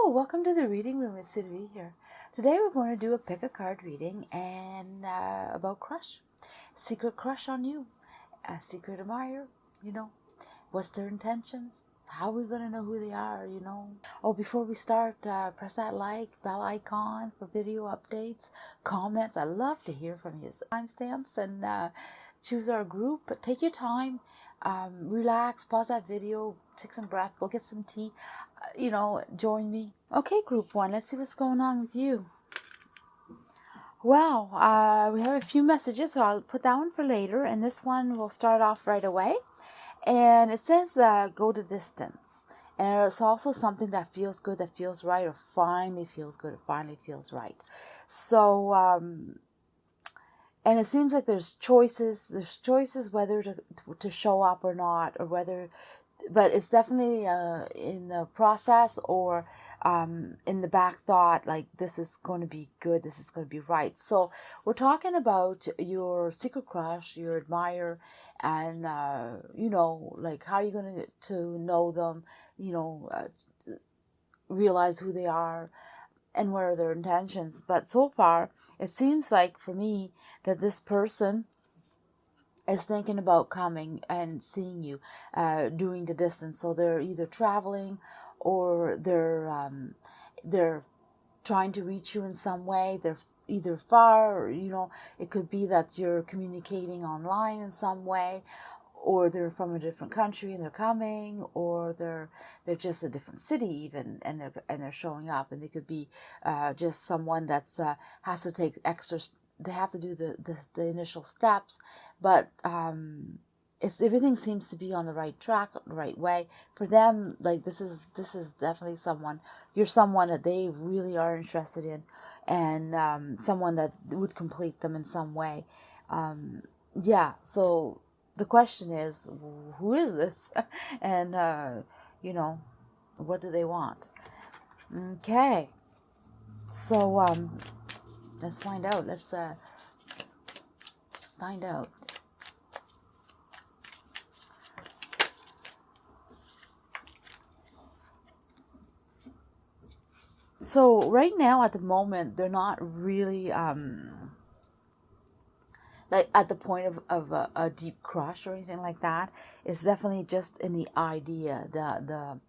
Hello, welcome to the reading room. It's Sylvie here. Today we're going to do a pick a card reading and about crush. Secret crush on you. A secret admirer, What's their intentions? How are we going to know who they are, Oh, before we start, press that bell icon for video updates, comments. I love to hear from you. Timestamps and choose our group. Take your time. Relax, pause that video, take some breath, go get some tea, join me. Okay, group one, let's see what's going on with you. Well, we have a few messages, so I'll put that one for later, and this one will start off right away. And it says go the distance. And it's also something that feels good, that feels right, or finally feels good, or finally feels right. So, and it seems like there's choices whether to show up or not, or whether, but it's definitely in the process or in the back thought, like this is going to be good, this is going to be right. So we're talking about your secret crush, your admirer, and like how you're going to know them, realize who they are and what are their intentions. But so far, it seems like for me that this person is thinking about coming and seeing you, doing the distance. So they're either traveling or they're trying to reach you in some way. They're either far, or, it could be that you're communicating online in some way, or they're from a different country and they're coming, or they're just a different city even, and they're showing up. And they could be just someone that's has to take extra. They have to do the initial steps, but everything seems to be on the right track, the right way for them. Like this is definitely someone. You're someone that they really are interested in, and someone that would complete them in some way. So the question is, who is this? And, what do they want? Okay. So, let's find out. Let's find out. So, right now, at the moment, they're not really, like at the point of a deep crush or anything like that. It's definitely just in the idea, the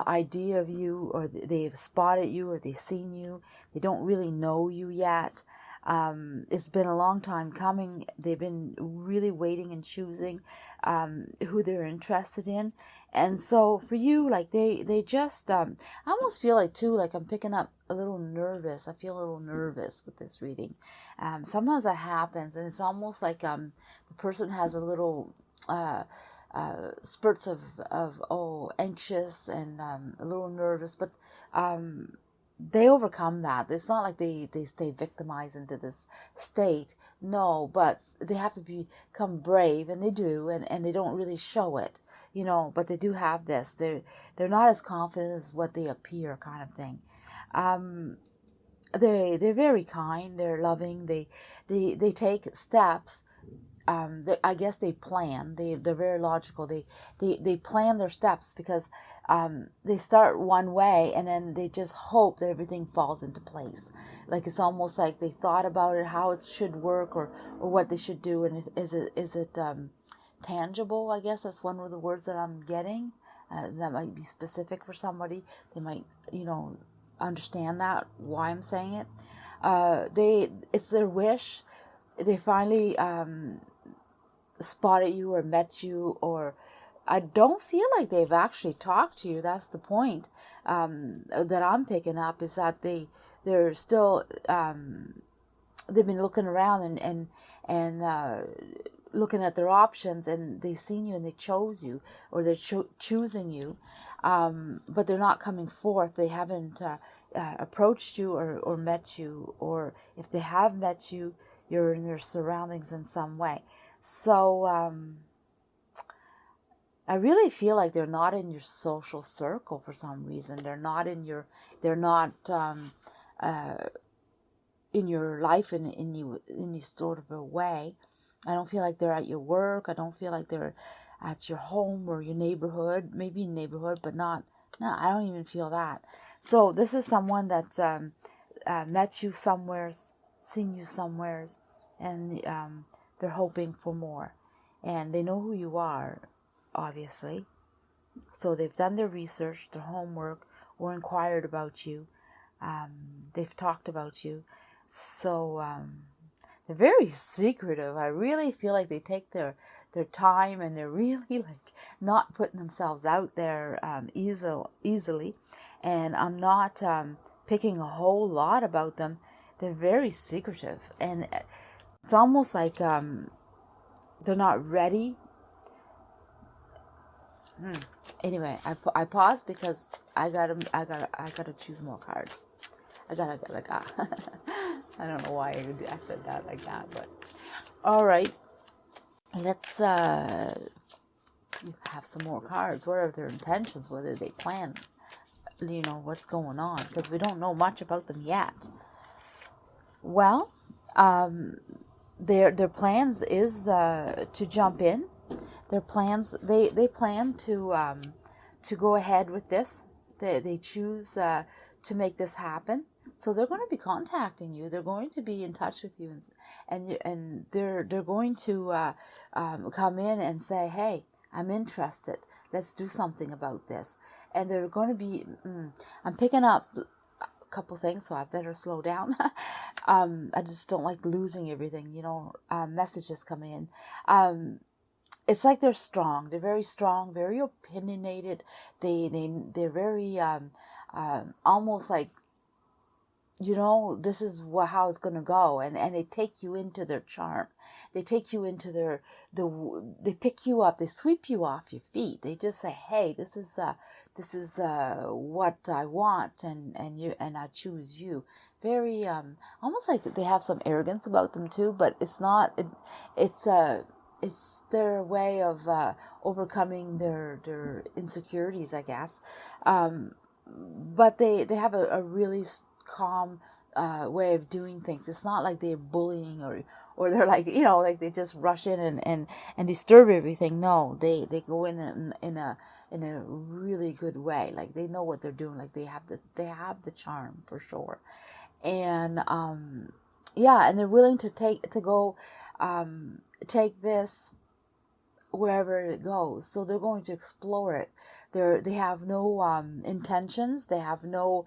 idea of you, or they've spotted you, or they've seen you. They don't really know you yet. It's been a long time coming. They've been really waiting and choosing who they're interested in. And so for you, like they just, I almost feel like too, like I'm picking up a little nervous. I feel a little nervous with this reading. Sometimes that happens, and it's almost like the person has a little spurts of anxious and a little nervous, but they overcome that. It's not like they stay victimized into this state. No, but they have to become brave, and they do, and they don't really show it, but they do have this. They're not as confident as what they appear, kind of thing. They're very kind, they're loving, they take steps. I guess they plan. They're very logical. They plan their steps, because they start one way and then they just hope that everything falls into place. Like it's almost like they thought about it, how it should work, or what they should do, and is it tangible? I guess that's one of the words that I'm getting. That might be specific for somebody. They might understand that, why I'm saying it. It's their wish. They finally spotted you or met you, or I don't feel like they've actually talked to you. That's the point that I'm picking up, is that they're still they've been looking around and looking at their options, and they've seen you and they chose you, or they're choosing you, but they're not coming forth. They haven't approached you or met you, or if they have met you, you're in their surroundings in some way. So I really feel like they're not in your social circle for some reason. They're not in your life in any sort of a way. I don't feel like they're at your work. I don't feel like they're at your home or your neighborhood. Maybe neighborhood, but not. No, I don't even feel that. So this is someone that's met you somewheres, seen you somewheres, and they're hoping for more. And they know who you are, obviously. So they've done their research, their homework, or inquired about you. They've talked about you. So they're very secretive. I really feel like they take their time, and they're really like not putting themselves out there easily. And I'm not picking a whole lot about them. They're very secretive, and it's almost like they're not ready. Anyway, I paused because I gotta choose more cards. I gotta I don't know why I said that like that, but all right. Let's have some more cards. What are their intentions? Whether they plan, what's going on, because we don't know much about them yet. Well, their plans is to jump in. Their plans, they plan to go ahead with this. They choose to make this happen. So they're going to be contacting you. They're going to be in touch with you, and they're going to come in and say, "Hey, I'm interested. Let's do something about this." And they're going to be. I'm picking up a couple things, so I better slow down. I just don't like losing everything. Messages coming in. It's like they're strong. They're very strong, very opinionated. They're very almost like, this is how it's going to go, and they take you into their charm. They take you into they pick you up. They sweep you off your feet. They just say, "Hey, this is what I want, and I choose you." Very almost like they have some arrogance about them too, but it's not. It's their way of overcoming their insecurities, I guess. But they have a really calm way of doing things. It's not like they're bullying or they're like, like they just rush in and disturb everything. No, they go in a really good way. Like they know what they're doing. Like they have the charm for sure. And and they're willing to take this wherever it goes. So they're going to explore it. They have no intentions. They have no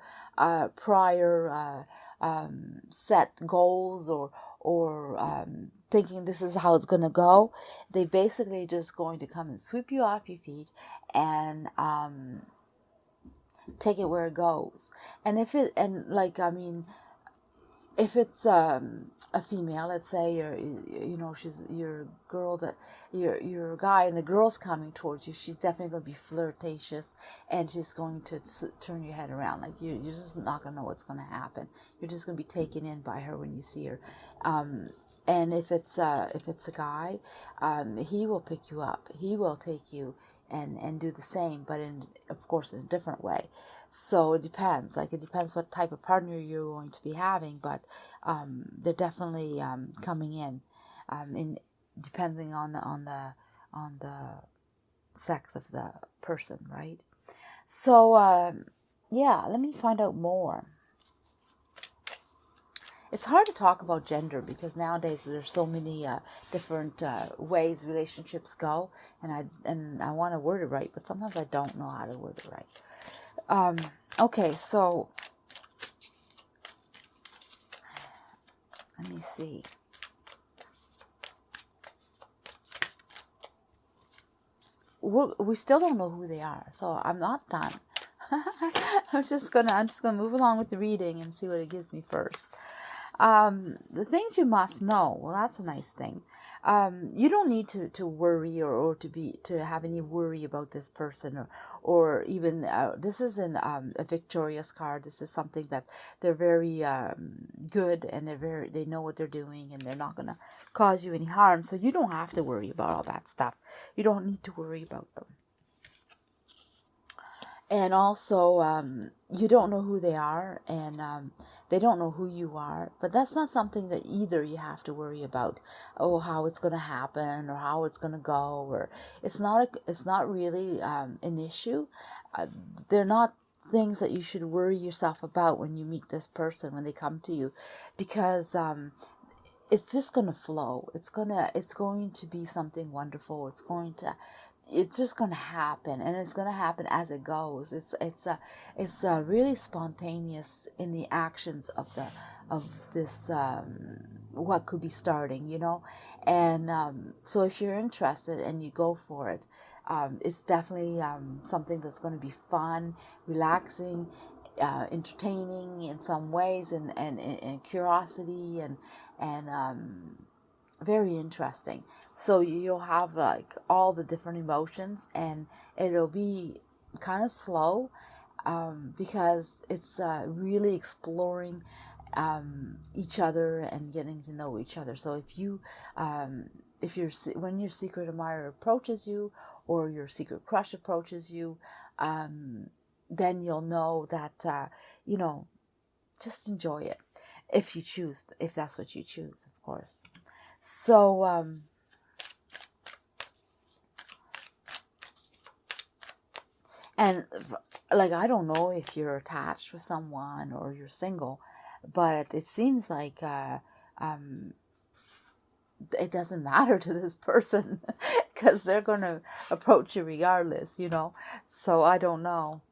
prior set goals or thinking this is how it's going to go. They basically just going to come and sweep you off your feet and take it where it goes. And if it's a female, let's say she's your girl, that your guy, and the girl's coming towards you, she's definitely going to be flirtatious, and she's going to turn your head around. Like you're just not going to know what's going to happen. You're just going to be taken in by her when you see her. And if it's a guy, he will pick you up. He will take you and do the same, but of course in a different way. So it depends. Like it depends what type of partner you're going to be having, but they're definitely coming in depending on the sex of the person, right? So let me find out more. It's hard to talk about gender because nowadays there's so many different ways relationships go, and I want to word it right, but sometimes I don't know how to word it right. Okay, so let me see. We still don't know who they are, so I'm not done. I'm just gonna move along with the reading and see what it gives me first. The things you must know. Well, that's a nice thing. You don't need to worry or to have any worry about this person or even this isn't a victorious card. This is something that they're very good, and they know what they're doing, and they're not gonna cause you any harm. So you don't have to worry about all that stuff. You don't need to worry about them. And also, you don't know who they are, and they don't know who you are. But that's not something that either you have to worry about. Oh, how it's going to happen, or how it's going to go, or it's not really an issue. They're not things that you should worry yourself about when you meet this person, when they come to you, because it's just going to flow. It's going to be something wonderful. It's just going to happen, and it's going to happen as it goes. It's really spontaneous in the actions of this what could be starting, and so if you're interested and you go for it, it's definitely something that's going to be fun, relaxing, entertaining in some ways, and curiosity, and very interesting. So you'll have like all the different emotions, and it'll be kind of slow, because it's really exploring each other and getting to know each other. So when your secret admirer approaches you, or your secret crush approaches you, then you'll know that just enjoy it, if that's what you choose, of course. So and like, I don't know if you're attached with someone or you're single, but it seems like it doesn't matter to this person, because they're going to approach you regardless, So I don't know.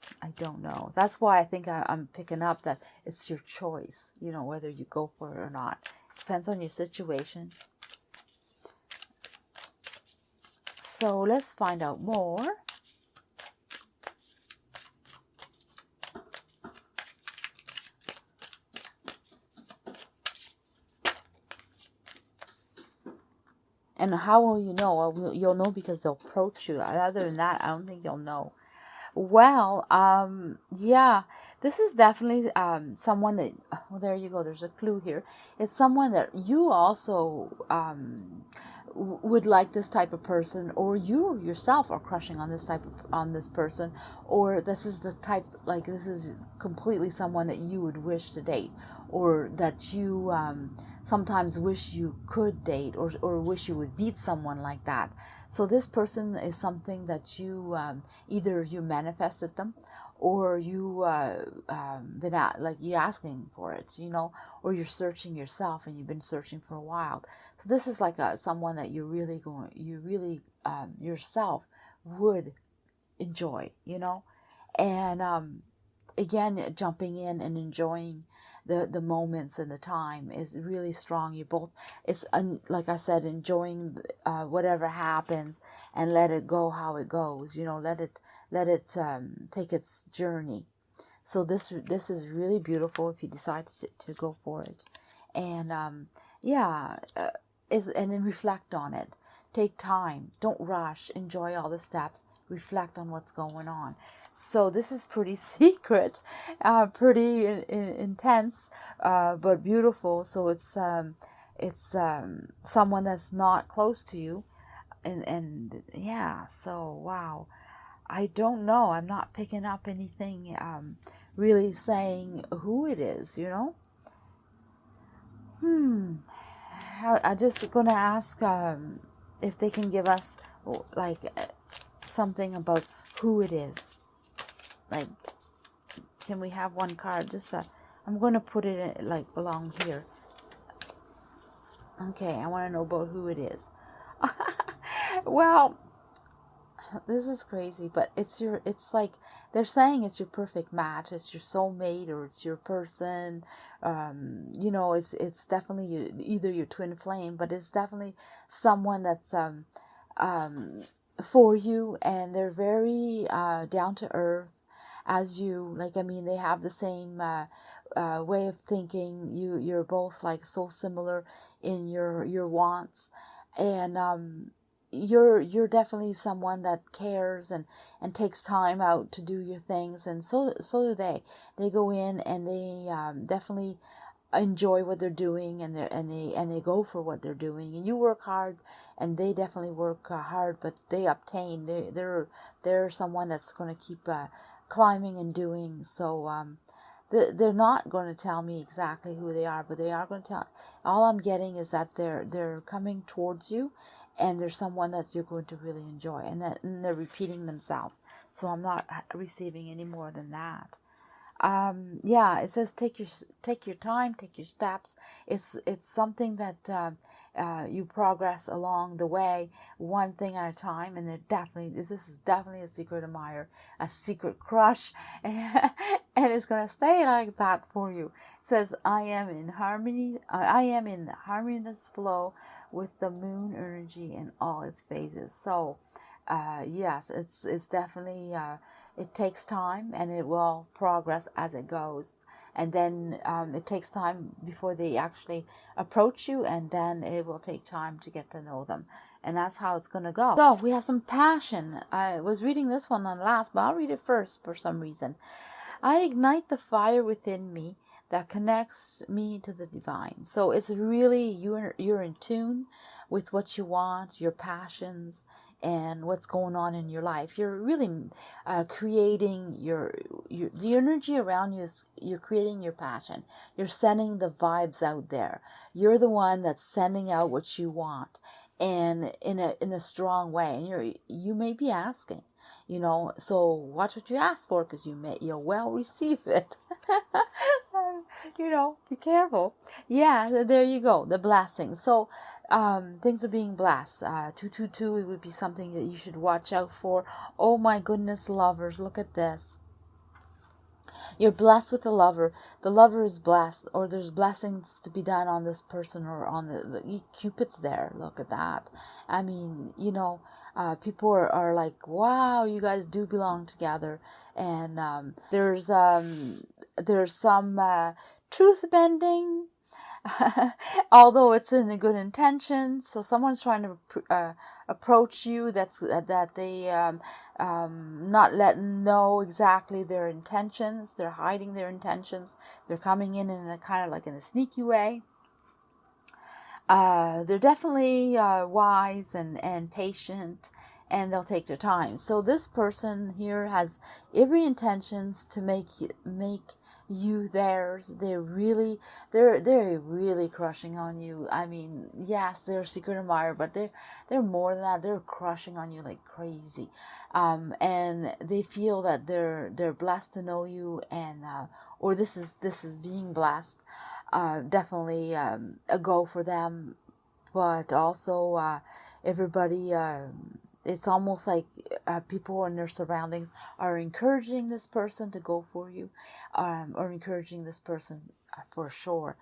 That's why I think I'm picking up that it's your choice, whether you go for it or not. Depends on your situation. So let's find out more. And how will you know? Well, you'll know because they'll approach you. Other than that, I don't think you'll know. Well, yeah, this is definitely someone that, well, there you go. There's a clue here. It's someone that you also would like this type of person, or you yourself are crushing on this person, or this is the type, like, this is completely someone that you would wish to date, or that you sometimes wish you could date, or wish you would meet someone like that. So this person is something that you either you manifested them, or you been at, like, you asking for it, or you're searching yourself, and you've been searching for a while. So this is like someone that you really yourself would enjoy, and again, jumping in and enjoying the moments and the time is really strong. You both, it's like I said, enjoying whatever happens, and let it go how it goes. Let it take its journey. So this is really beautiful if you decide to go for it, and and then reflect on it. Take time. Don't rush. Enjoy all the steps. Reflect on what's going on. So this is pretty secret, pretty intense, but beautiful. So it's someone that's not close to you, and yeah. So wow, I don't know. I'm not picking up anything really saying who it is. I'm just gonna ask if they can give us like something about who it is. Like, can we have one card? Just I'm going to put it like along here. Okay, I want to know about who it is. Well, this is crazy, but it's like they're saying it's your perfect match. It's your soulmate, or it's your person. It's definitely either your twin flame, but it's definitely someone that's for you, and they're very down to earth as you. Like, I mean, they have the same way of thinking. You're both like so similar in your wants, and you're definitely someone that cares and takes time out to do your things, and so do they. They go in and they definitely enjoy what they're doing, and they go for what they're doing, and you work hard, and they definitely work hard, but they obtain. They're someone that's going to keep climbing and doing. So they're not going to tell me exactly who they are, but they are going to tell. All I'm getting is that they're coming towards you, and there's someone that you're going to really enjoy, and they're repeating themselves. So I'm not receiving any more than that. Yeah, it says take your time, take your steps. It's something that you progress along the way, one thing at a time. And this is definitely a secret admirer, a secret crush, and it's gonna stay like that for you. It says, I am in harmony. I am in harmonious flow with the moon energy in all its phases. So, yes, it's definitely. It takes time, and it will progress as it goes. And then it takes time before they actually approach you, and then it will take time to get to know them. And that's how it's going to go. So we have some passion. I was reading this one on last, but I'll read it first for some reason. I ignite the fire within me that connects me to the divine. So it's really, you're in tune with what you want, your passions, and what's going on in your life. You're really creating the energy around you. You're creating your passion. You're sending the vibes out there. You're the one that's sending out what you want, and in a strong way. And you may be asking, so watch what you ask for, because you'll well receive it. Be careful. Yeah, there you go, the blessing. So things are being blessed. 222, it would be something that you should watch out for. Oh my goodness, lovers, look at this. You're blessed with the lover. The lover is blessed, or there's blessings to be done on this person, or on the Cupid's there. Look at that. I mean, people are like, wow, you guys do belong together. And there's some truth bending, although it's in a good intention. So someone's trying to approach you that they not letting know exactly their intentions. They're hiding their intentions. They're coming in a kind of like in a sneaky way. They're definitely wise and patient, and they'll take their time. So this person here has every intentions to make you theirs. They're really crushing on you. I mean, yes, they're a secret admirer, but they're more than that. They're crushing on you like crazy, and they feel that they're blessed to know you, and or this is being blessed. Definitely a go for them, but also everybody. It's almost like people in their surroundings are encouraging this person to go for you, or encouraging this person for sure.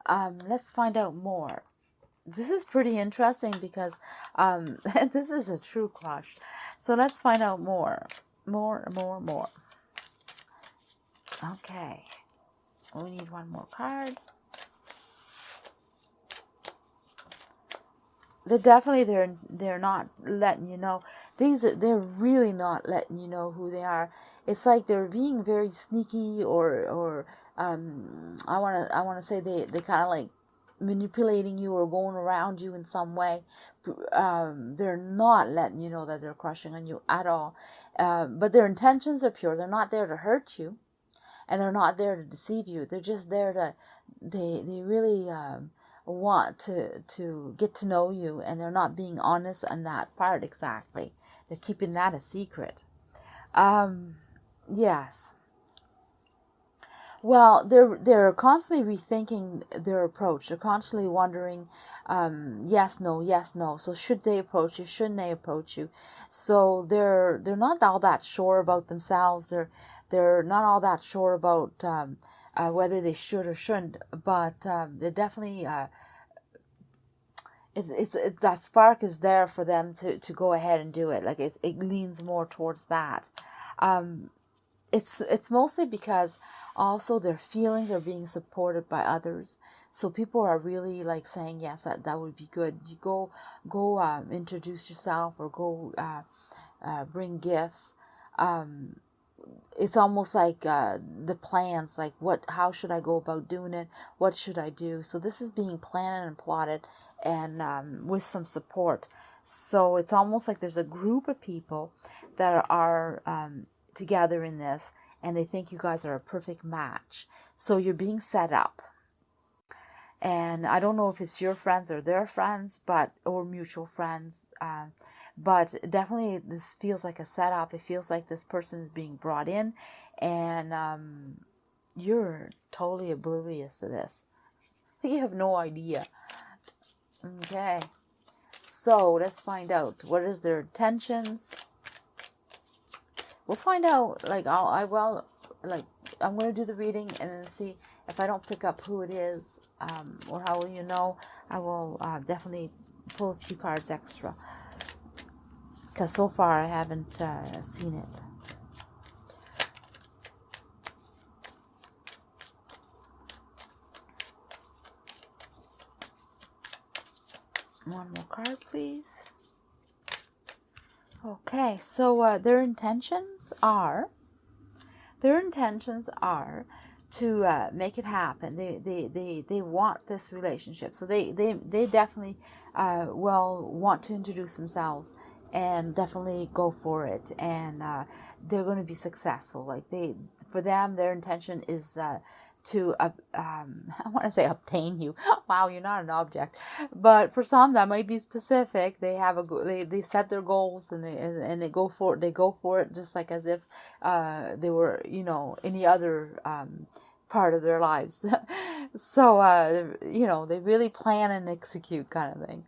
Let's find out more. This is pretty interesting because this is a true crush. So let's find out more. More. Okay. We need one more card. They're not letting you know. They're really not letting you know who they are. It's like they're being very sneaky, or I wanna say they kind of like manipulating you or going around you in some way. They're not letting you know that they're crushing on you at all. But their intentions are pure. They're not there to hurt you, and they're not there to deceive you. They're just there to they really want to get to know you, and they're not being honest on that part exactly. They're keeping that a secret. Yes. Well, they're constantly rethinking their approach. They're constantly wondering, yes, no, yes, no. So should they approach you? Shouldn't they approach you? So they're not all that sure about themselves. They're not all that sure about whether they should or shouldn't. But they're definitely that spark is there for them to go ahead and do it. Like it leans more towards that. It's mostly because also their feelings are being supported by others. So people are really like saying, yes, that would be good. You go introduce yourself, or go bring gifts. It's almost like the plans, like how should I go about doing it? What should I do? So this is being planned and plotted, and with some support. So it's almost like there's a group of people that are together in this, and they think you guys are a perfect match. So you're being set up. And I don't know if it's your friends or their friends, or mutual friends. But definitely this feels like a setup. It feels like this person is being brought in, and you're totally oblivious to this. You have no idea. Okay. So let's find out. What is their intentions? We'll find out. Like I'm going to do the reading and then see if I don't pick up who it is, or how will you know. I will definitely pull a few cards extra, because so far I haven't seen it. One more card, please. Okay, so their intentions are to make it happen. They want this relationship, so they definitely will want to introduce themselves and definitely go for it, and they're going to be successful. Like for them, their intention is to I want to say obtain you. Wow, you're not an object, but for some that might be specific. They have they set their goals, and they go for it just like as if they were any other part of their lives. So they really plan and execute, kind of thing.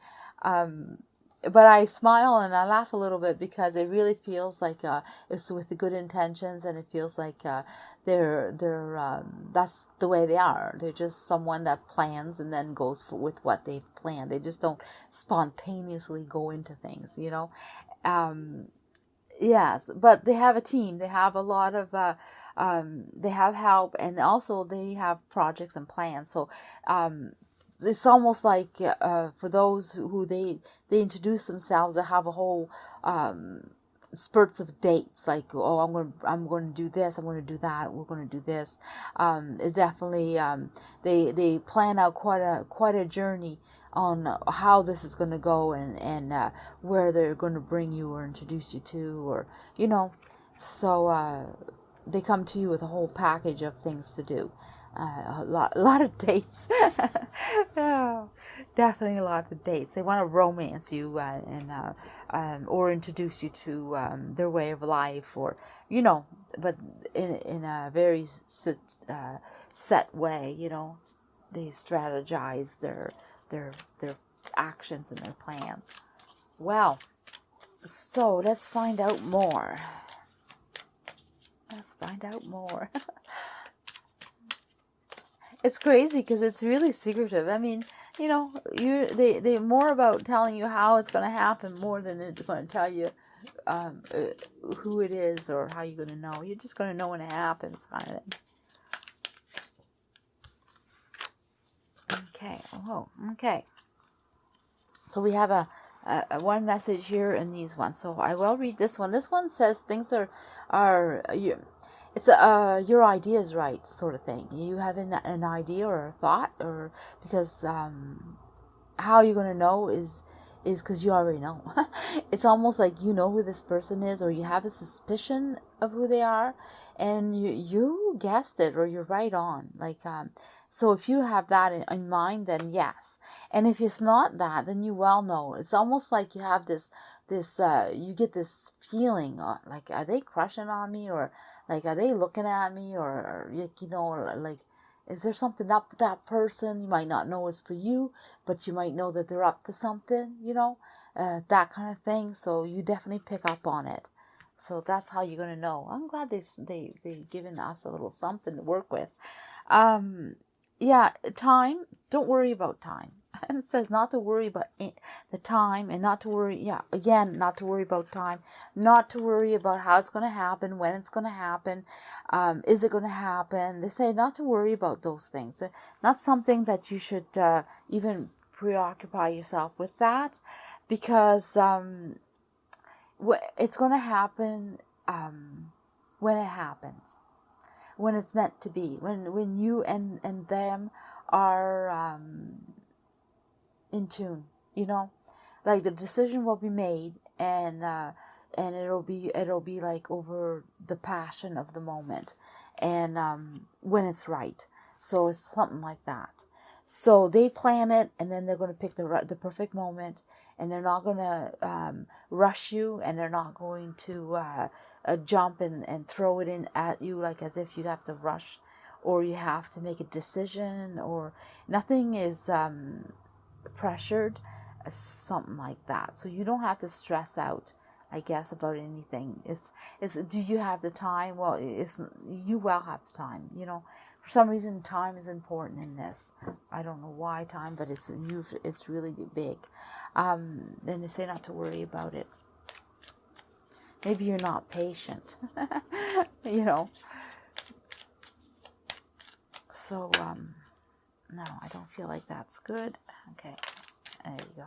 But I smile and I laugh a little bit, because it really feels like it's with the good intentions, and it feels like they're that's the way they are. They're just someone that plans and then goes with what they've planned. They just don't spontaneously go into things, Yes, but they have a team. They have a lot of they have help, and also they have projects and plans. So it's almost like for those who they introduce themselves, they have a whole spurts of dates, like, oh, I'm going to do this, I'm going to do that, we're going to do this. It's definitely they plan out quite a journey on how this is going to go, and where they're going to bring you or introduce you to, or so they come to you with a whole package of things to do. A lot of dates. Oh, definitely a lot of dates. They want to romance you, or introduce you to their way of life, or but in a very set way. They strategize their actions and their plans. Well, so let's find out more. It's crazy because it's really secretive. I mean, they're more about telling you how it's going to happen more than it's going to tell you who it is or how you're going to know. You're just going to know when it happens, kind of thing. Okay. Oh, okay. So we have a one message here in these ones. So I will read this one. This one says things are it's your idea is right, sort of thing. You have an idea or a thought, or because how you're going to know is because you already know. It's almost like you know who this person is, or you have a suspicion of who they are, and you guessed it, or you're right on. Like so if you have that in mind, then yes. And if it's not that, then you well know. It's almost like you have this you get this feeling, like, are they crushing on me, or like, are they looking at me, or like, is there something up with that person? You might not know it's for you, but you might know that they're up to something, that kind of thing. So you definitely pick up on it. So that's how you're going to know. I'm glad they given us a little something to work with. Yeah, time. Don't worry about time. And it says not to worry about the time, and not to worry, not to worry about time, not to worry about how it's going to happen, when it's going to happen, is it going to happen. They say not to worry about those things. Not something that you should even preoccupy yourself with that, because it's going to happen when it happens, when it's meant to be, when you and them are in tune, like the decision will be made, and it'll be like over the passion of the moment, and when it's right. So it's something like that. So they plan it, and then they're going to pick the perfect moment, and they're not going to rush you, and they're not going to jump and throw it in at you like as if you'd have to rush, or you have to make a decision, or nothing is pressured, something like that. So you don't have to stress out, I guess, about anything. It's do you have the time? Well, you will have the time. You know, for some reason, time is important in this. I don't know why time, but it's really big. Then they say not to worry about it. Maybe you're not patient. You know. So no, I don't feel like that's good. Okay, there you go.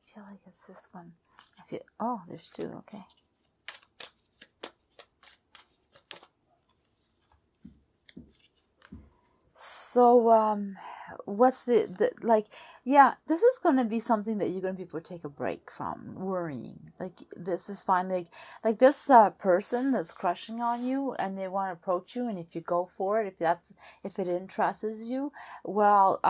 I feel like it's this one. Oh, there's two. Okay. So, what's the like? Yeah, this is gonna be something that you're gonna be able to take a break from worrying. Like this is fine. Like this person that's crushing on you, and they want to approach you, and if you go for it, if it interests you, well,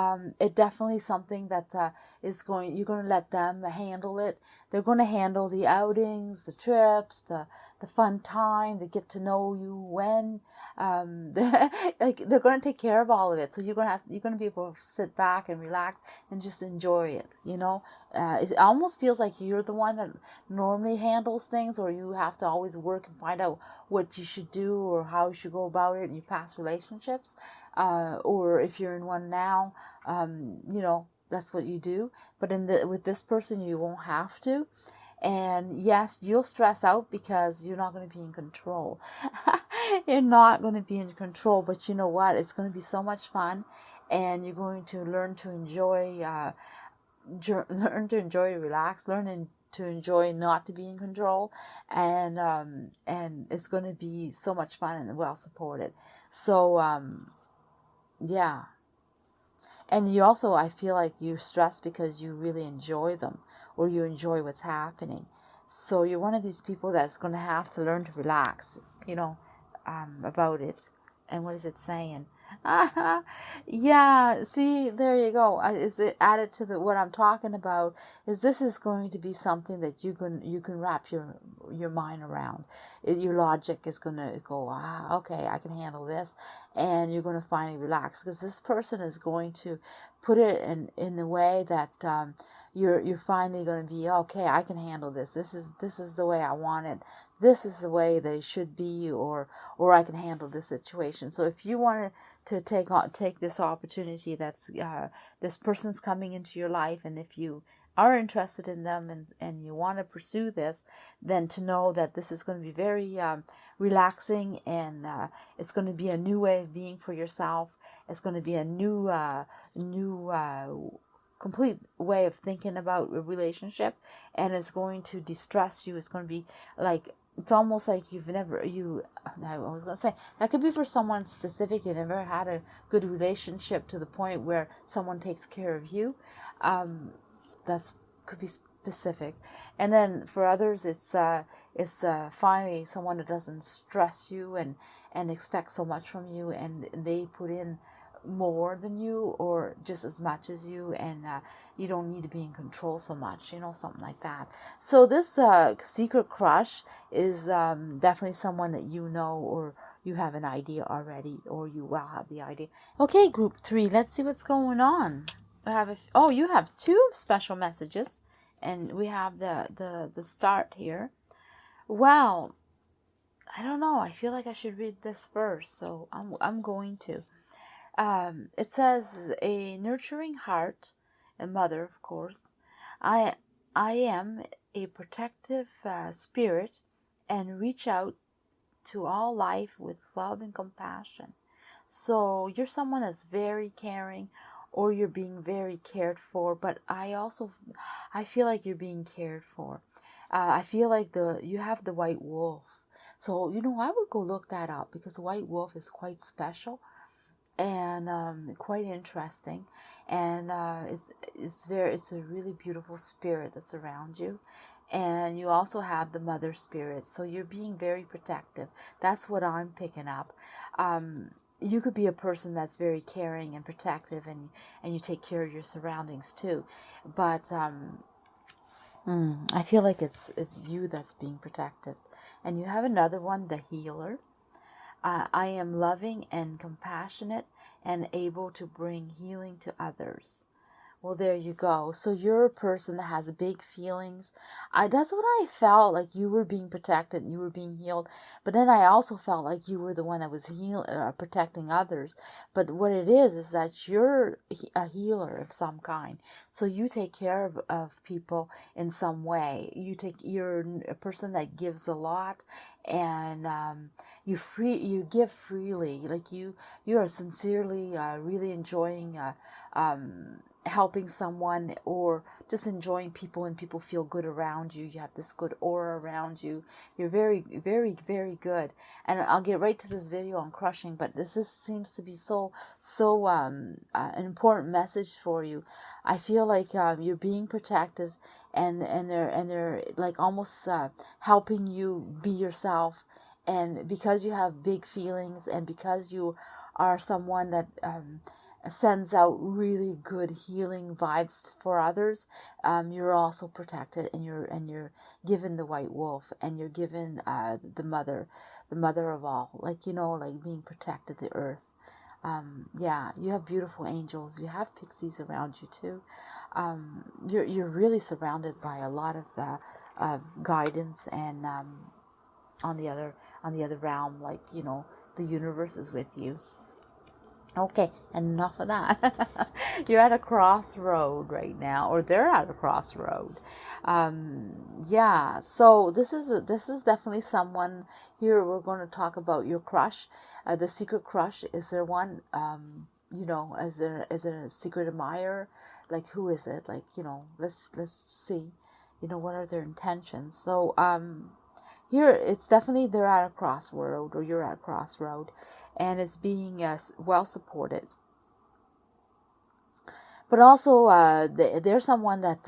it definitely something that you're gonna let them handle it. They're gonna handle the outings, the trips, the fun time, they get to know you when, like they're going to take care of all of it. So you're going to be able to sit back and relax and just enjoy it. You know, it almost feels like you're the one that normally handles things, or you have to always work and find out what you should do or how you should go about it in your past relationships, or if you're in one now, you know, that's what you do. But with this person, you won't have to. And yes, you'll stress out because you're not going to be in control. You're not going to be in control, but you know what? It's going to be so much fun, and you're going to learn to enjoy, relax, to enjoy not to be in control, and it's going to be so much fun and well supported. So yeah. And you also, I feel like you're stressed because you really enjoy them, or you enjoy what's happening. So you're one of these people that's going to have to learn to relax, you know, about it. And what is it saying? Yeah, see, there you go. Is it added to what I'm talking about? This is going to be something that you can wrap your mind around. Your logic is going to go, okay, I can handle this, and you're going to finally relax because this person is going to put it in the way that you're finally going to be, okay, I can handle this. This is the way I want it. This is the way that it should be, or I can handle this situation. So if you want to take this opportunity that's this person's coming into your life, and if you are interested in them and you want to pursue this, then to know that this is going to be very relaxing, and it's going to be a new way of being for yourself. It's going to be a new complete way of thinking about a relationship, and it's going to distress you. It's going to be like, it's almost like I was going to say, that could be for someone specific. You never had a good relationship to the point where someone takes care of you. That's could be specific. And then for others, it's finally someone that doesn't stress you and expect so much from you, and they put in more than you or just as much as you, and you don't need to be in control so much, you know, something like that. So this secret crush is definitely someone that you know, or you have an idea already, or you will have the idea. Okay, group 3, let's see what's going on. You have 2 special messages, and we have the start here. Well, I don't know, I feel like I should read this first, so I'm going to. It says, a nurturing heart, a mother, of course. I am a protective spirit, and reach out to all life with love and compassion. So you're someone that's very caring, or you're being very cared for, but I feel like you're being cared for. I feel like you have the white wolf. So, I would go look that up, because the white wolf is quite special and quite interesting, and it's a really beautiful spirit that's around you. And you also have the mother spirit, so you're being very protective. That's what I'm picking up. You could be a person that's very caring and protective, and you take care of your surroundings too, but I feel like it's you that's being protected. And you have another one, the healer. I am loving and compassionate and able to bring healing to others. Well, there you go. So you're a person that has big feelings. That's what I felt, like you were being protected and you were being healed. But then I also felt like you were the one that was protecting others. But what it is that you're a healer of some kind. So you take care of people in some way. You're a person that gives a lot, and you give freely. Like you are sincerely really enjoying helping someone, or just enjoying people, and people feel good around you. You have this good aura around you. You're very, very, very good. And I'll get right to this video on crushing, but this seems to be so an important message for you. I feel like you're being protected, and they're like almost helping you be yourself. And because you have big feelings, and because you are someone that sends out really good healing vibes for others, you're also protected, and you're given the white wolf, and you're given the mother of all, like like being protected, the earth. Yeah, you have beautiful angels. You have pixies around you too. You're really surrounded by a lot of guidance, and on the other realm, like the universe is with you. Okay, enough of that. You're at a crossroad right now, or they're at a crossroad. Yeah, so this is definitely someone here. We're going to talk about your crush, the secret crush. Is there one? Is it a secret admirer? Like, who is it? Like, let's see. What are their intentions? So here, it's definitely they're at a crossroad, or you're at a crossroad, and it's being well supported. But also, they're someone that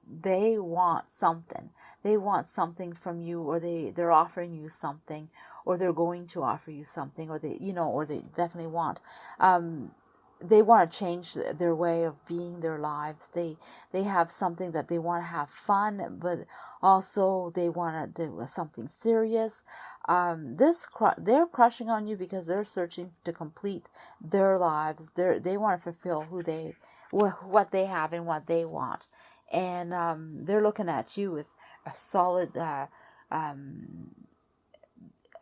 they want something. They want something from you, or they're offering you something, or they're going to offer you something, or they definitely want. They want to change their way of being, their lives. They have something that they want to have fun, but also they want to do something serious. They're crushing on you because they're searching to complete their lives. They want to fulfill what they have and what they want, and they're looking at you with a solid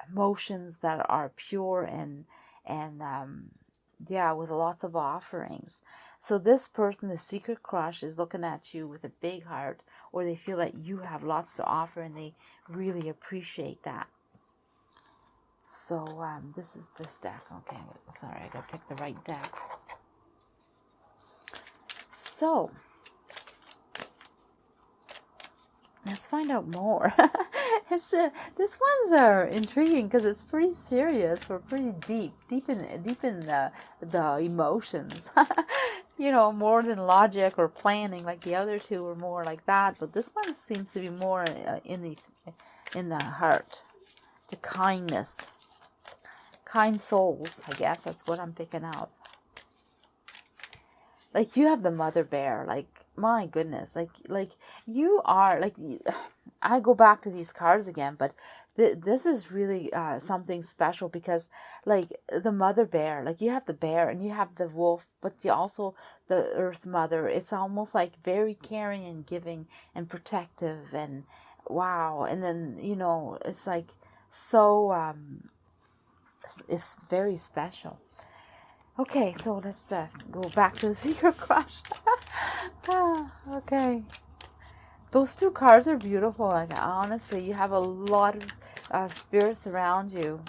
emotions that are pure and with lots of offerings. So this person, the secret crush, is looking at you with a big heart, or they feel that you have lots to offer, and they really appreciate that. So this is this deck. Okay, sorry, I gotta pick the right deck. So let's find out more. This one's intriguing because it's pretty serious, or pretty deep in the emotions. More than logic or planning, like the other two were more like that. But this one seems to be more in the heart, the kindness, kind souls. I guess that's what I'm picking out. Like, you have the mother bear, like, my goodness, like you are, like, I go back to these cards again, but this is really something special, because, like, the mother bear, like, you have the bear and you have the wolf, but also the earth mother. It's almost like very caring and giving and protective, and wow. And then, it's like, so, it's very special. Okay, so let's go back to the secret crush. Okay. Those two cards are beautiful. Like, honestly, you have a lot of spirits around you.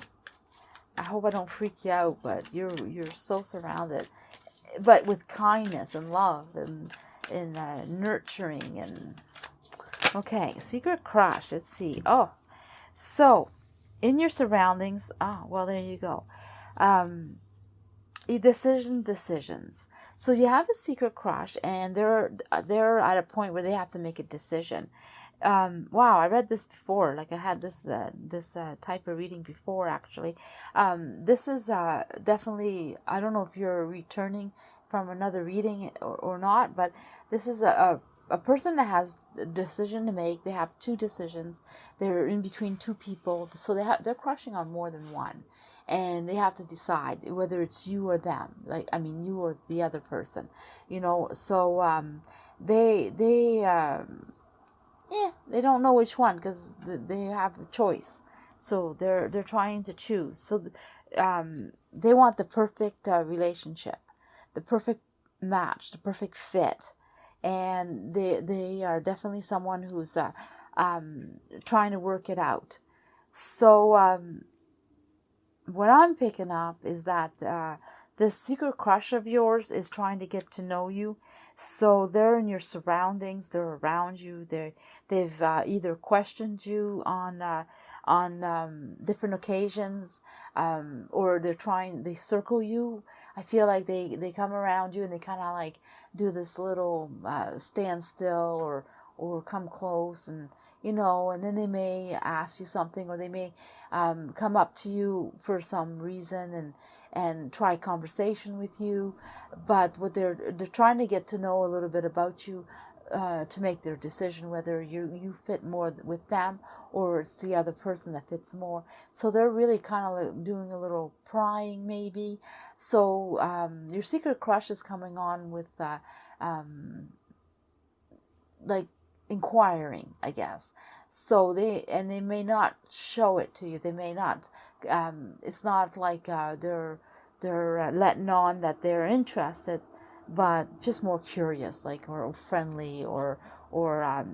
I hope I don't freak you out, but you're so surrounded. But with kindness and love and nurturing. And okay, secret crush. Let's see. Oh, so in your surroundings. Oh, well, there you go. Decisions. So you have a secret crush, and they're at a point where they have to make a decision. Wow, I read this before. Like I had this type of reading before, actually. This is definitely, I don't know if you're returning from another reading or not, but this is a person that has a decision to make. They have two decisions. They're in between two people, so they're crushing on more than one, and they have to decide whether it's you or them. Like, I mean, you or the other person, you know. So they don't know which one, because they have a choice. So they're trying to choose. So they want the perfect relationship, the perfect match, the perfect fit. And they are definitely someone who's trying to work it out. So what I'm picking up is that this secret crush of yours is trying to get to know you. So they're in your surroundings, they're around you, they've either questioned you on different occasions, or they circle you. I feel like they come around you and they kind of like do this little stand still or come close, and you know, and then they may ask you something, or they may come up to you for some reason and try conversation with you. But what they're trying to get to know a little bit about you, to make their decision whether you fit more with them or it's the other person that fits more. So they're really kind of like doing a little prying, maybe. So your secret crush is coming on with like inquiring, I guess. So they may not show it to you. They may not. It's not like they're letting on that they're interested, but just more curious, like, or friendly, or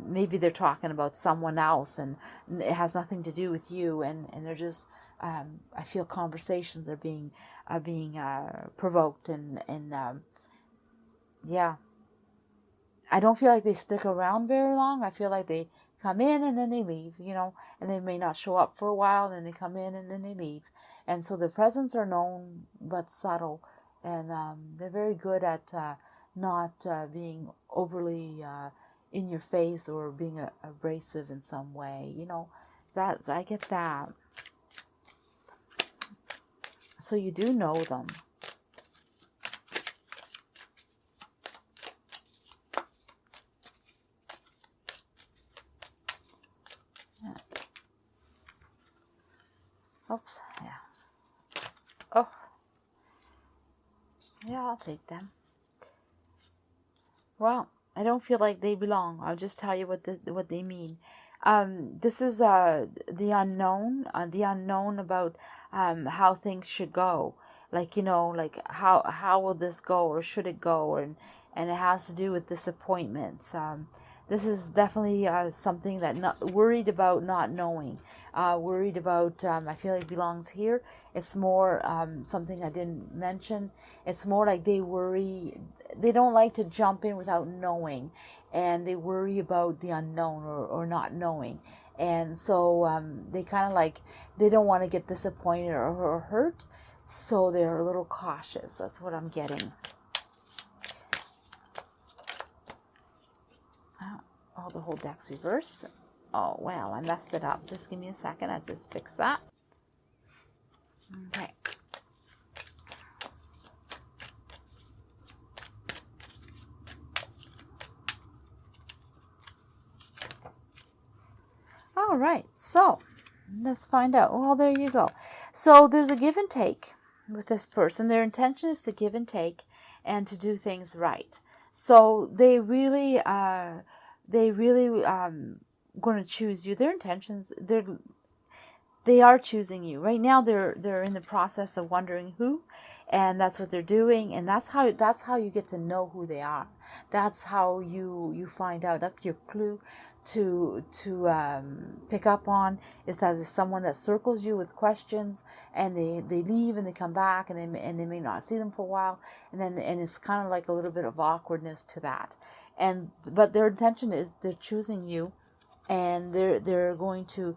maybe they're talking about someone else and it has nothing to do with you, and they're just. I feel conversations are being provoked, and yeah. I don't feel like they stick around very long. I feel like they come in and then they leave, you know, and they may not show up for a while, and then they come in and then they leave. And so their presence are known but subtle, and they're very good at not being overly in your face or being abrasive in some way, you know. That I get that. So you do know them. Oops, yeah. Oh, yeah, I'll take them. Well, I don't feel like they belong. I'll just tell you what they mean. This is the unknown about how things should go. Like, you know, like how will this go, or should it go, and it has to do with disappointments. This is definitely something that not worried about not knowing, worried about. I feel like belongs here. It's more something I didn't mention. It's more like they worry. They don't like to jump in without knowing, and they worry about the unknown or not knowing. And so they kind of like, they don't want to get disappointed or hurt, so they're a little cautious. That's what I'm getting. Oh, the whole deck's reversed. Oh, well, I messed it up. Just give me a second. I just fixed that. Okay. All right, so let's find out. Well, there you go. So there's a give and take with this person. Their intention is to give and take and to do things right. So they really going to choose you. Their intentions, they are choosing you right now. They're in the process of wondering who, and that's what they're doing, and that's how you get to know who they are. That's how you find out. That's your clue to pick up on, is that there's someone that circles you with questions, and they leave and they come back, and they may not see them for a while, and it's kind of like a little bit of awkwardness to that, but their intention is they're choosing you. and they're going to,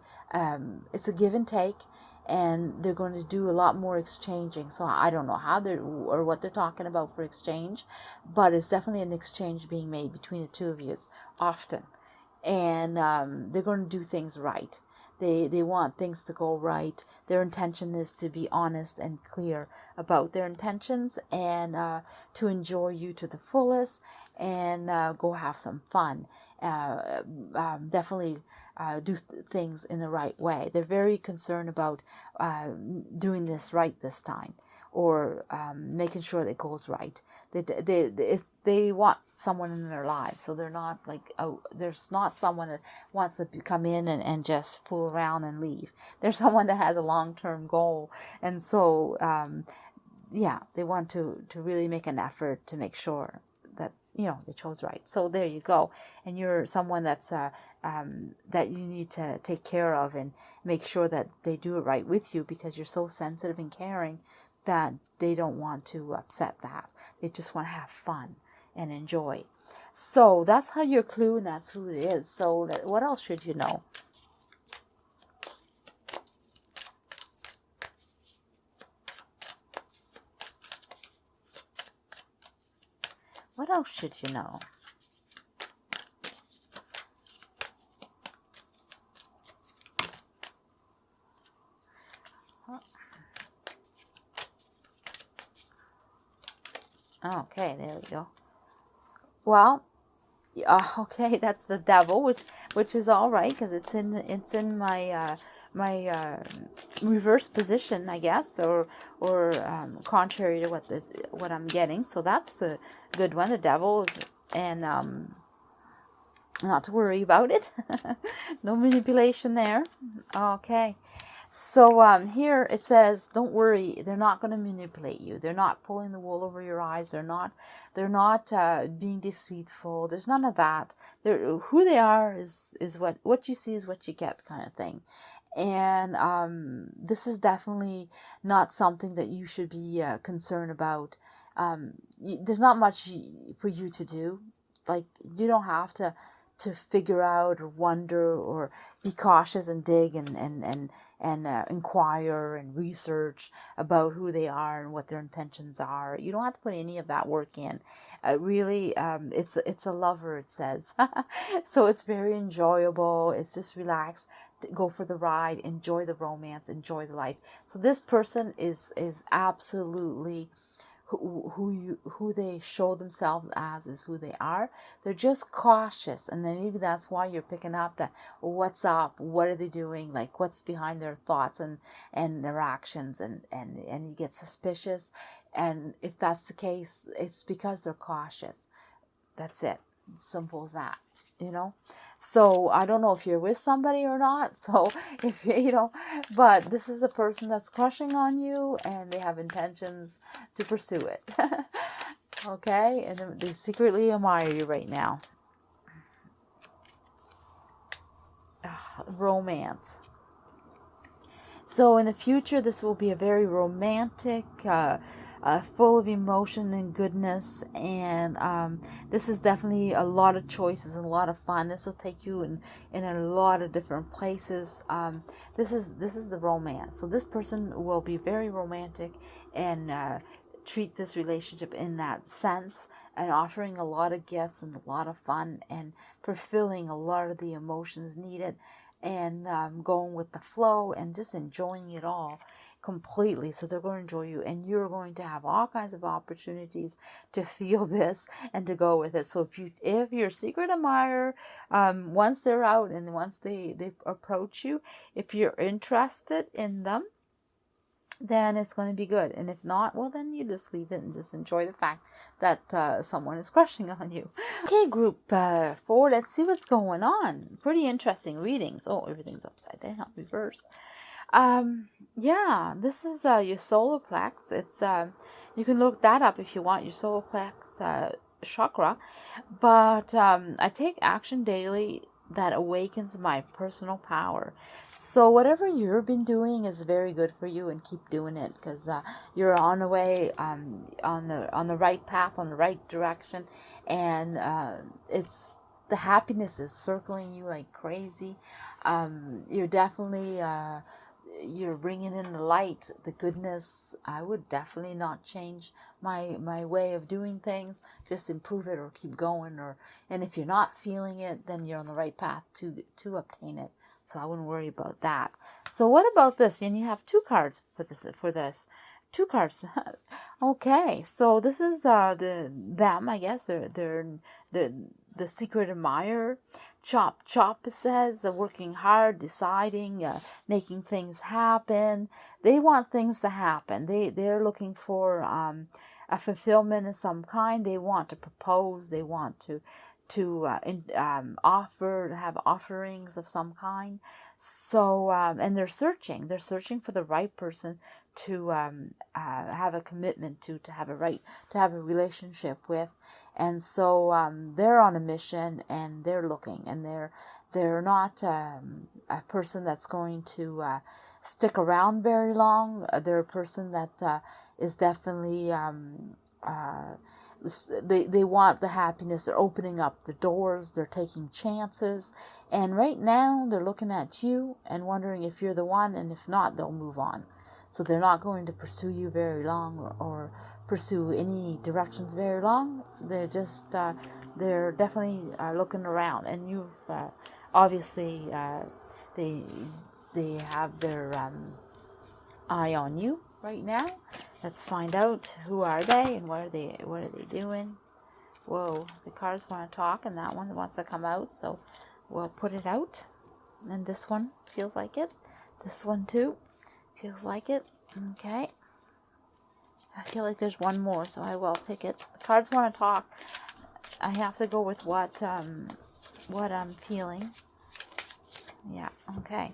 it's a give and take, and they're going to do a lot more exchanging. So I don't know how they're, or what they're talking about for exchange, but it's definitely an exchange being made between the two of you often. And they're going to do things right. They want things to go right. Their intention is to be honest and clear about their intentions, and to enjoy you to the fullest, and go have some fun. Definitely do things in the right way. They're very concerned about doing this right this time, or making sure that it goes right. They want someone in their lives, so they're not like, oh, there's not someone that wants to come in and just fool around and leave. There's someone that has a long-term goal, and so yeah, they want to really make an effort to make sure that, you know, they chose right. So there you go. And you're someone that's that you need to take care of and make sure that they do it right with you, because you're so sensitive and caring that they don't want to upset that. They just want to have fun and enjoy. So that's how your clue, and that's who it is. So what else should you know? What else should you know? Okay, there we go. Well, okay, that's the devil, which is all right, because it's in my my reverse position, I guess, or contrary to what I'm getting. So that's a good one. The devil is, and not to worry about it. No manipulation there. Okay. So here it says, don't worry, they're not going to manipulate you. They're not pulling the wool over your eyes. They're not being deceitful. There's none of that. Who they are is what you see is what you get, kind of thing. And this is definitely not something that you should be concerned about. There's not much for you to do. Like, you don't have to figure out or wonder or be cautious and dig and inquire and research about who they are and what their intentions are. You don't have to put any of that work in. Really, it's a lover, it says. So it's very enjoyable. It's just relax, go for the ride, enjoy the romance, enjoy the life. So this person is absolutely who they show themselves as, is who they are. They're just cautious, and then maybe that's why you're picking up that, what's up, what are they doing, like what's behind their thoughts and their actions, and you get suspicious. And if that's the case, it's because they're cautious. That's it. Simple as that, you know. So I don't know if you're with somebody or not. So if you know, but this is a person that's crushing on you, and they have intentions to pursue it. Okay, and they secretly admire you right now. Romance. So in the future, this will be a very romantic, full of emotion and goodness, and this is definitely a lot of choices and a lot of fun. This will take you in a lot of different places. This is the romance. So this person will be very romantic and treat this relationship in that sense, and offering a lot of gifts and a lot of fun and fulfilling a lot of the emotions needed, and going with the flow and just enjoying it all completely. So they're going to enjoy you, and you're going to have all kinds of opportunities to feel this and to go with it. So if your secret admirer, once they're out and once they approach you, if you're interested in them, then it's going to be good. And if not, well, then you just leave it and just enjoy the fact that someone is crushing on you. Okay, group 4, let's see what's going on. Pretty interesting readings. Oh, everything's upside down, reversed. Yeah, this is your solar plex. It's you can look that up if you want, your solar plex chakra. But I take action daily that awakens my personal power. So whatever you've been doing is very good for you, and keep doing it, because you're on the way, on the right path, on the right direction, and the happiness is circling you like crazy. You're definitely you're bringing in the light, the goodness. I would definitely not change my way of doing things. Just improve it or keep going. And if you're not feeling it, then you're on the right path to obtain it. So I wouldn't worry about that. So what about this? And you have 2 cards for this. 2 cards. Okay, so this is them. I guess they're the secret admirer. Chop, it says, working hard, deciding, making things happen. They want things to happen. They're looking for a fulfillment of some kind. They want to propose. They want to have offerings of some kind. So and they're searching for the right person to have a commitment to have a relationship with. And so they're on a mission, and they're looking, and they're not a person that's going to stick around very long. They're a person that is definitely they want the happiness. They're opening up the doors. They're taking chances. And right now they're looking at you and wondering if you're the one, and if not, they'll move on. So they're not going to pursue you very long or pursue any directions very long. They're just they're definitely looking around, and you've obviously they have their eye on you right now. Let's find out, who are they and what are they doing. Whoa, the cards want to talk, and that one wants to come out, so we'll put it out. And this one feels like it. This one too feels like it. Okay. I feel like there's one more, so I will pick it. The cards want to talk. I have to go with what I'm feeling. Yeah, okay.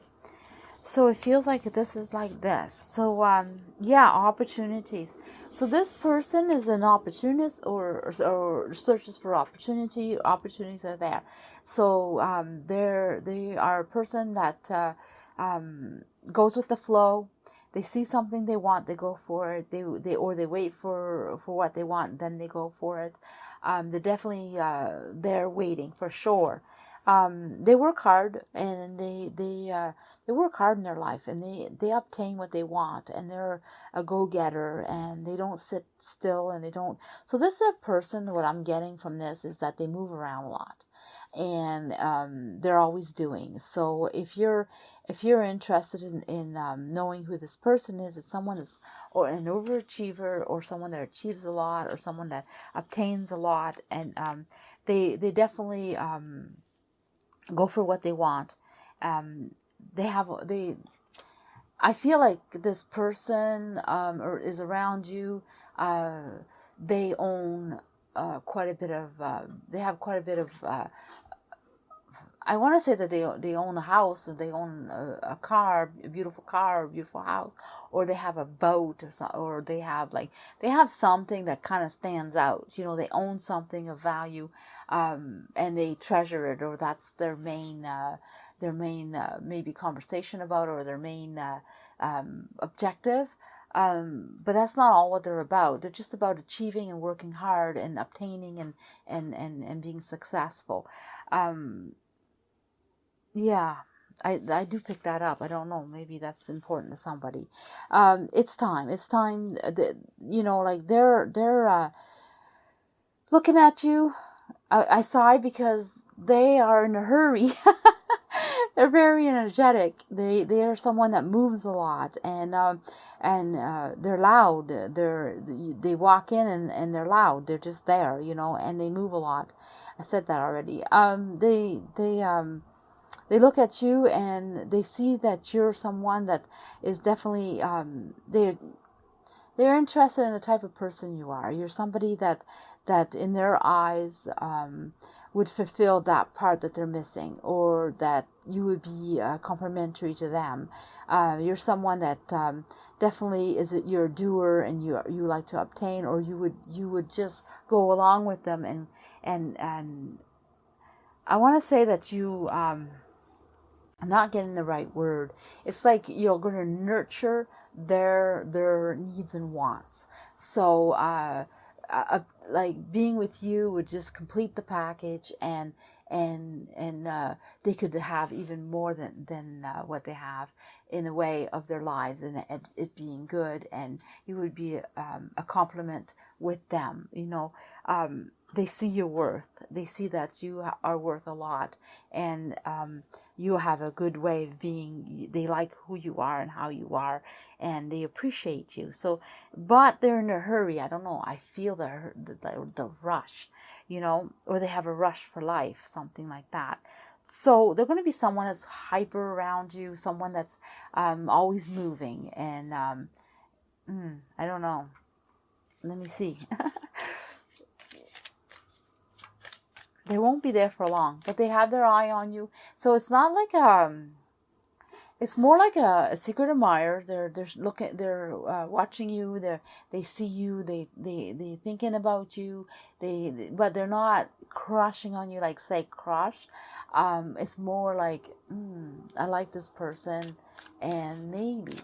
So it feels like this is like this. So yeah, opportunities. So this person is an opportunist or searches for opportunity. Opportunities are there. So they are a person that goes with the flow. They see something they want, they go for it. They wait for what they want, then they go for it. They're definitely they're waiting for sure. They work hard, and they work hard in their life, and they obtain what they want, and they're a go-getter, and they don't sit still, and they don't. So this is a person. What I'm getting from this is that they move around a lot, and they're always doing. So if you're interested in knowing who this person is, it's someone that's or an overachiever, or someone that achieves a lot, or someone that obtains a lot, and they definitely go for what they want. I feel like this person or is around you. They own quite a bit of. They have quite a bit of. I want to say that they own a house, or they own a car, a beautiful house, or they have a boat, or they have something that kind of stands out. You know, they own something of value, and they treasure it, or that's their main maybe conversation about, or their main objective. But that's not all what they're about. They're just about achieving and working hard and obtaining and being successful. Yeah, I do pick that up. I don't know. Maybe that's important to somebody. It's time. It's time. Like they're looking at you. I sigh because they are in a hurry. They're very energetic. They are someone that moves a lot, and they're loud. They walk in and they're loud. They're just there, and they move a lot. I said that already. They look at you and they see that you're someone that is definitely they're interested in the type of person you are. You're somebody that in their eyes would fulfill that part that they're missing, or that you would be complementary to them. You're someone that definitely you're a doer, and you like to obtain, or you would just go along with them, and I want to say that you. I'm not getting the right word. It's like you're going to nurture their needs and wants. So, like being with you would just complete the package, and and they could have even more than what they have in the way of their lives, and it being good, and you would be a compliment with them. They see your worth. They see that you are worth a lot, and you have a good way of being. They like who you are and how you are, and they appreciate you. So, but they're in a hurry. I don't know. I feel the rush, or they have a rush for life, something like that. So they're going to be someone that's hyper around you, someone that's always moving, and I don't know. Let me see. They won't be there for long, but they have their eye on you. So it's not like it's more like a secret admirer. They're looking, they're watching you. They see you. They thinking about you. But they're not crushing on you like say crush. It's more like I like this person, and maybe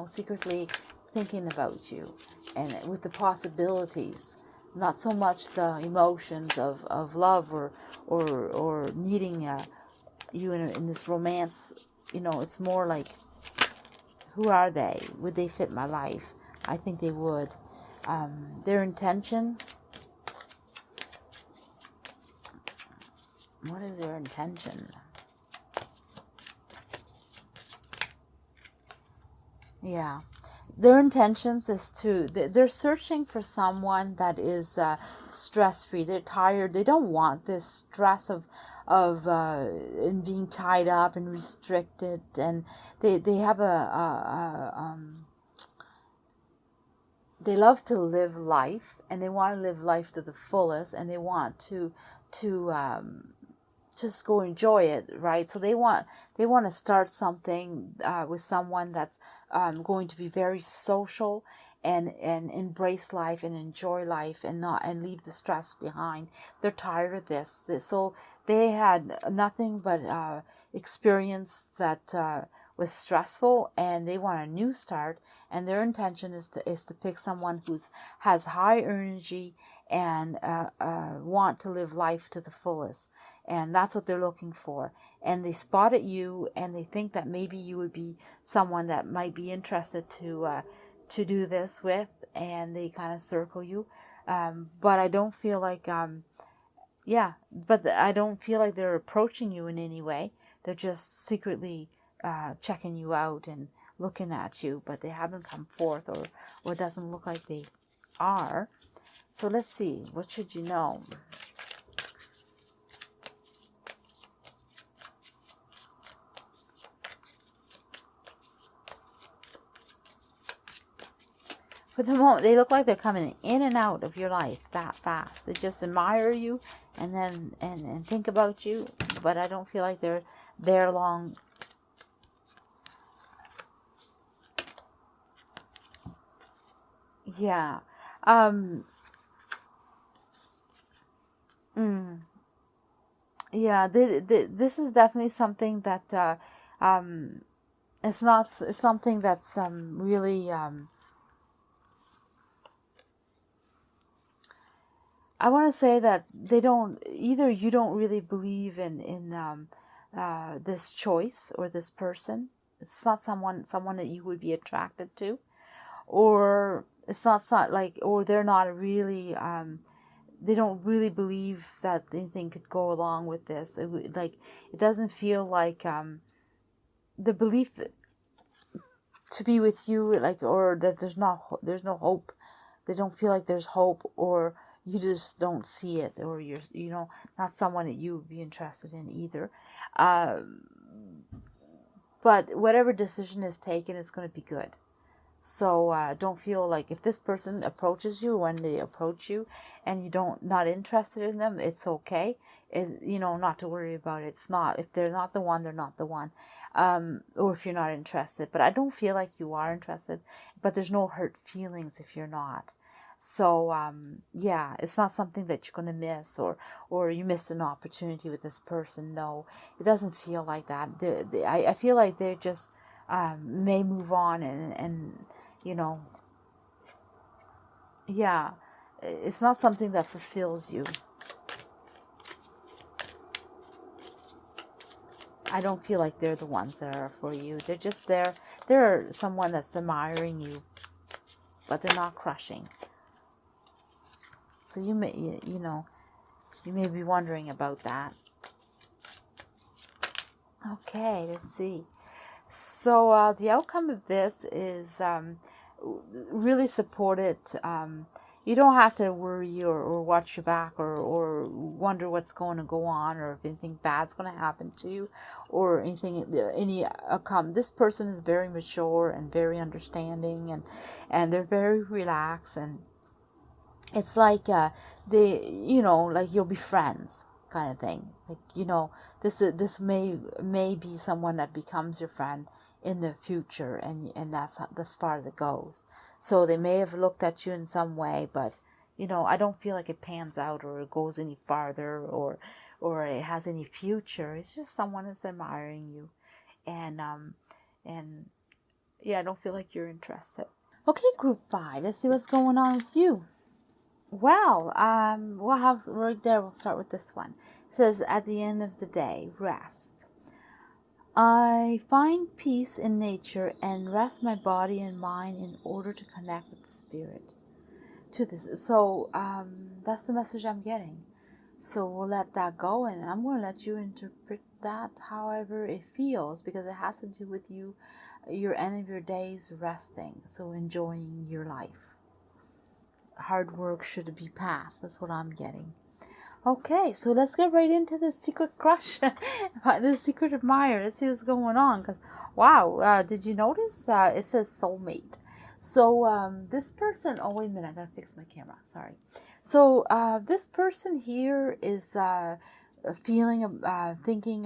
secretly thinking about you, and with the possibilities. Not so much the emotions of love or needing you in this romance. It's more like, who are they? Would they fit my life? I think they would. Their intention. What is their intention? Yeah. Their intentions is they're searching for someone that is stress-free. They're tired. They don't want this stress of in being tied up and restricted. And they have they love to live life, and they want to live life to the fullest, and they want to just go enjoy it, right? So they want to start something with someone that's going to be very social and embrace life and enjoy life and leave the stress behind. They're tired of this. So they had nothing but experience that was stressful, and they want a new start. And their intention is to pick someone has high energy and want to live life to the fullest. And that's what they're looking for. And they spotted you, and they think that maybe you would be someone that might be interested to do this with, and they kind of circle you. But I don't feel like, I don't feel like they're approaching you in any way. They're just secretly checking you out and looking at you, but they haven't come forth, or it doesn't look like they are. So let's see, what should you know? For the moment, they look like they're coming in and out of your life that fast. They just admire you and then and think about you, but I don't feel like they're there long. Yeah. Yeah, this is definitely something that it's something that's really I want to say that you don't really believe in this choice or this person. It's not someone that you would be attracted to, or it's not like, or they're not really they don't really believe that anything could go along with this. It doesn't feel like the belief to be with you, or that there's no hope. They don't feel like there's hope, or you just don't see it, or you're not someone that you would be interested in either. But whatever decision is taken, it's going to be good. So don't feel like if this person approaches you, when they approach you and not interested in them, it's okay. Not to worry about it. It's not, if they're not the one, they're not the one. Or if you're not interested. But I don't feel like you are interested. But there's no hurt feelings if you're not. So yeah, it's not something that you're going to miss, or you missed an opportunity with this person. No, it doesn't feel like that. I feel like they're just may move on and yeah, it's not something that fulfills you. I don't feel like they're the ones that are for you. They're just there. They're someone that's admiring you, but they're not crushing. So you may, you know, you may be wondering about that. Okay, let's see. So the outcome of this is really supported. You don't have to worry or watch your back or wonder what's going to go on or if anything bad's going to happen to you or any outcome. This person is very mature and very understanding and they're very relaxed, and it's like they, you know, like you'll be friends kind of thing. Like, you know, this may be someone that becomes your friend in the future, and that's as far as it goes. So they may have looked at you in some way, but you know, I don't feel like it pans out or it goes any farther or it has any future. It's just someone that's admiring you, and yeah, I don't feel like you're interested. Okay, group 5. Let's see what's going on with you. Well, we'll have right there. We'll start with this one. It says, at the end of the day, rest. I find peace in nature and rest my body and mind in order to connect with the spirit. To this, so that's the message I'm getting. So we'll let that go, and I'm going to let you interpret that however it feels, because it has to do with you, your end of your days resting. So enjoying your life. Hard work should be past. That's what I'm getting. Okay, so let's get right into the secret crush, the secret admirer. Let's see what's going on. Because wow, did you notice? It says soulmate. So this person. Oh wait a minute, I gotta fix my camera. Sorry. So this person here is thinking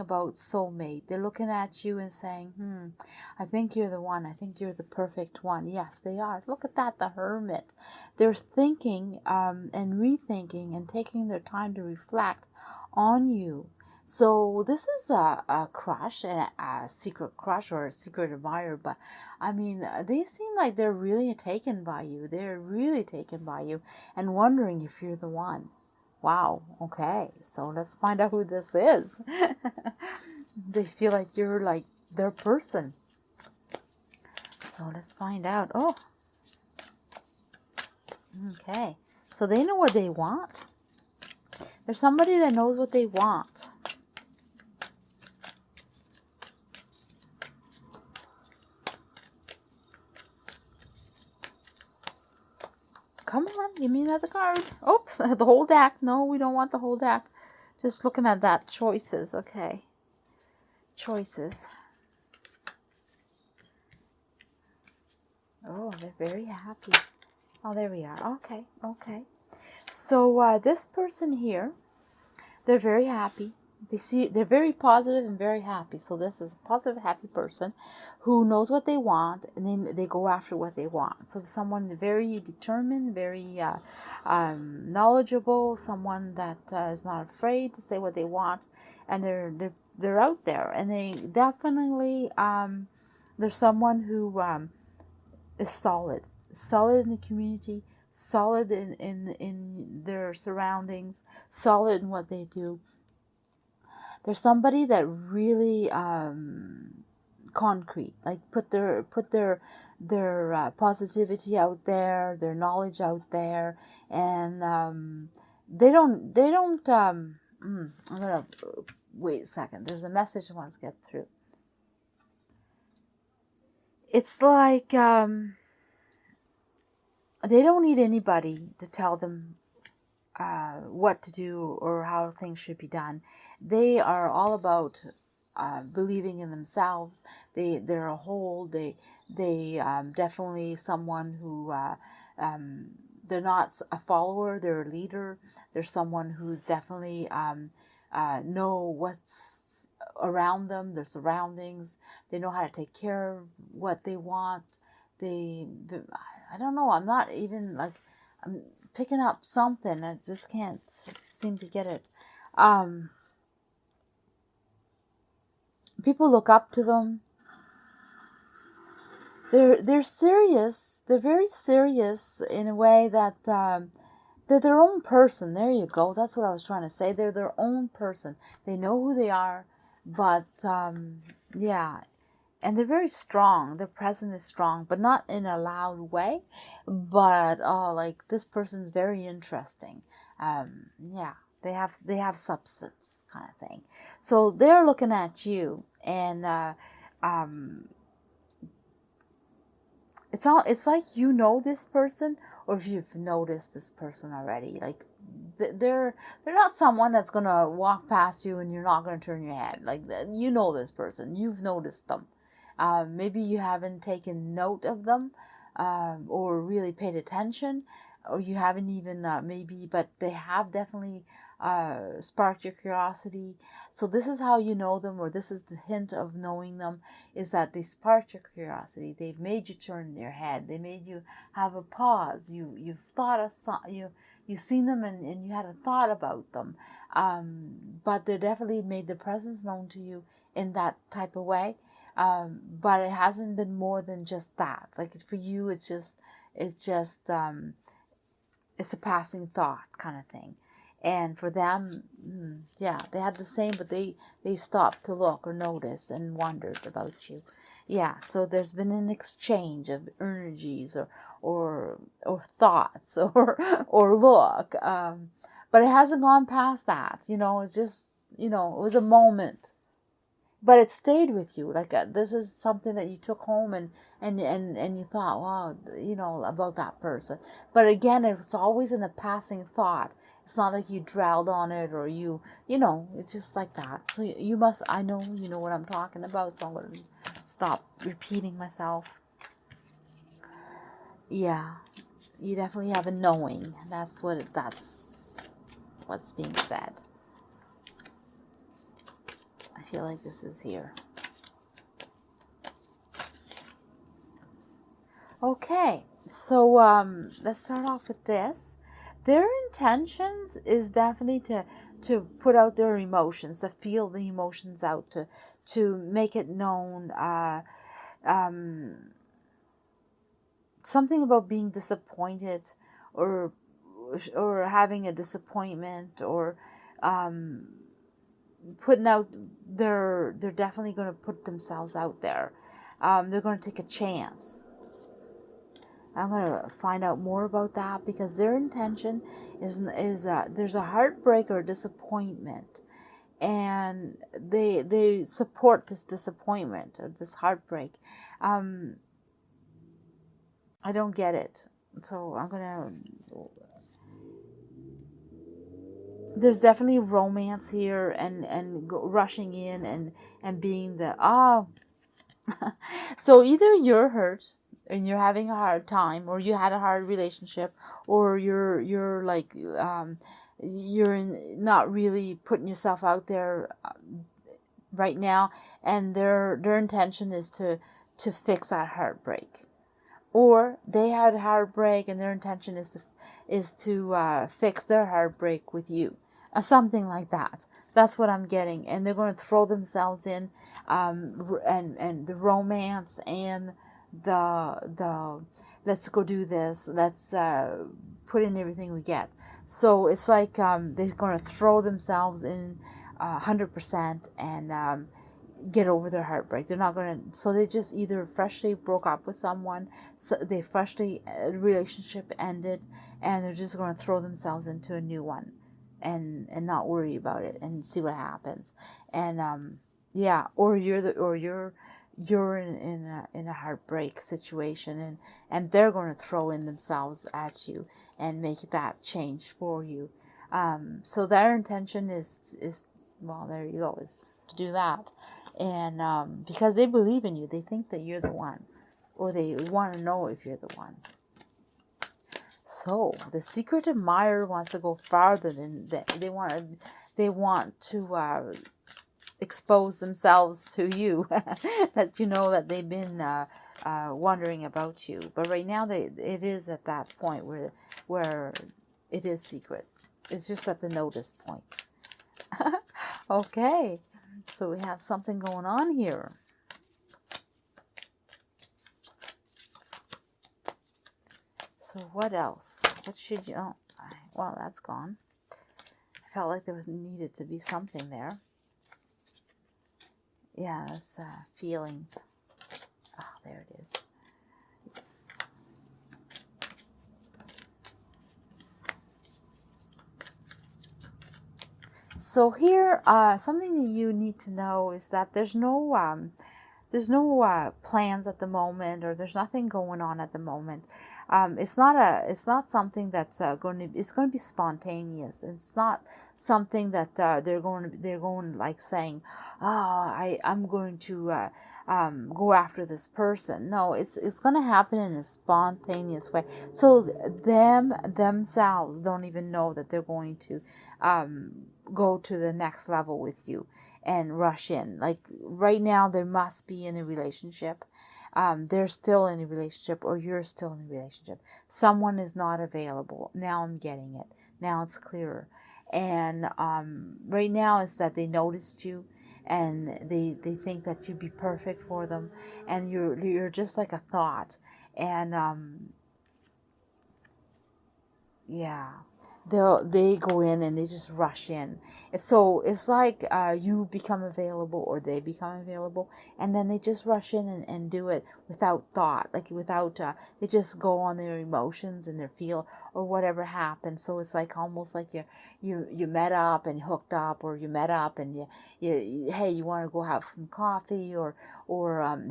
about soulmate. They're looking at you and saying, I think you're the one. I think you're the perfect one. Yes, they are. Look at that, the hermit. They're thinking and rethinking and taking their time to reflect on you. So this is a crush, a secret crush or a secret admirer. But I mean, they seem like they're really taken by you. They're really taken by you and wondering if you're the one. Wow, okay, so let's find out who this is. They feel like you're like their person. So let's find out. Oh, okay. So they know what they want. There's somebody that knows what they want. Come on, give me another card. Oops, the whole deck. No, we don't want the whole deck. Just looking at that. Choices, okay. Choices. Oh, they're very happy. Oh, there we are. Okay, okay. So this person here, they're very happy. They're very positive and very happy. So this is a positive, happy person who knows what they want, and then they go after what they want. So someone very determined, very knowledgeable, someone that is not afraid to say what they want, and they're out there, and they definitely there's someone who is solid in the community, solid in their surroundings, solid in what they do. There's somebody that really concrete, like put their positivity out there, their knowledge out there, and they don't. I'm gonna wait a second. There's a message I want to get through. It's like they don't need anybody to tell them what to do or how things should be done. They are all about believing in themselves. They're a whole. They definitely someone who they're not a follower. They're a leader. They're someone who's definitely know what's around them, their surroundings. They know how to take care of what they want. I don't know. I'm not even like I'm picking up something. I just can't seem to get it. People look up to them. They're serious. They're very serious in a way that they're their own person. There you go. That's what I was trying to say. They're their own person. They know who they are. But yeah, and they're very strong. Their presence is strong, but not in a loud way. But like this person's very interesting. Yeah, they have substance, kind of thing. So they're looking at you, and it's like you know this person, or if you've noticed this person already. Like they're not someone that's gonna walk past you and you're not gonna turn your head. Like you know this person, you've noticed them. Maybe you haven't taken note of them, or really paid attention, or you haven't even maybe, but they have definitely sparked your curiosity. So this is how you know them, or this is the hint of knowing them, is that they sparked your curiosity. They've made you turn your head. They made you have a pause. You've thought of you've seen them, and you had a thought about them. But they definitely made their presence known to you in that type of way. But it hasn't been more than just that. Like for you, it's just it's a passing thought kind of thing. And for them, yeah, they had the same, but they stopped to look or notice and wondered about you. Yeah, so there's been an exchange of energies, or thoughts, or look, but it hasn't gone past that. It's just, it was a moment, but it stayed with you. Like this is something that you took home, and you thought, wow, about that person. But again, it was always in a passing thought. It's not like you dwelled on it, or it's just like that. So you must, I know you know what I'm talking about, so I'm going to stop repeating myself. Yeah, you definitely have a knowing. That's what's being said. I feel like this is here. Okay, so let's start off with this. Their intentions is definitely to put out their emotions, to feel the emotions out, to make it known. Something about being disappointed, or having a disappointment, or putting out. They're definitely going to put themselves out there. They're going to take a chance. I'm going to find out more about that, because their intention is there's a heartbreak or disappointment, and they support this disappointment or this heartbreak. I don't get it, so I'm going to. There's definitely romance here, and rushing in, and being the So either you're hurt and you're having a hard time, or you had a hard relationship, or you're like you're not really putting yourself out there right now, and their intention is to fix that heartbreak, or they had a heartbreak and their intention is to fix their heartbreak with you, something like that. That's what I'm getting, and they're going to throw themselves in, and the romance, and the let's go do this, let's put in everything we get. So it's like they're going to throw themselves in 100%, and get over their heartbreak. They're not going to, so they just either freshly broke up with someone, so they freshly, relationship ended, and they're just going to throw themselves into a new one, and not worry about it, and see what happens. And yeah, or you're in a heartbreak situation, and they're going to throw in themselves at you and make that change for you. So their intention is well, there you go, is to do that. And because they believe in you, they think that you're the one, or they want to know if you're the one. So the secret admirer wants to go farther than that. They want to expose themselves to you, that you know that they've been wondering about you. But right now, it is at that point where it is secret. It's just at the notice point. Okay, so we have something going on here. So what else? What should you... Oh, well, that's gone. I felt like there was needed to be something there. Yeah, that's feelings. Oh, there it is. So here, something that you need to know is that there's no plans at the moment, or there's nothing going on at the moment. It's not something that's it's going to be spontaneous. It's not something that they're going like saying, oh, I'm going to go after this person. No, it's going to happen in a spontaneous way. So themselves don't even know that they're going to go to the next level with you and rush in. Like right now, they must be in a relationship. They're still in a relationship, or you're still in a relationship. Someone is not available. Now I'm getting it. Now it's clearer. And right now, it's that they noticed you, and they think that you'd be perfect for them, and you're just like a thought. And yeah, they go in and they just rush in. So it's like you become available, or they become available, and then they just rush in and do it without thought, like without they just go on their emotions and their feel, or whatever happens. So it's like almost like you met up and hooked up, or you met up and hey, you want to go have some coffee, or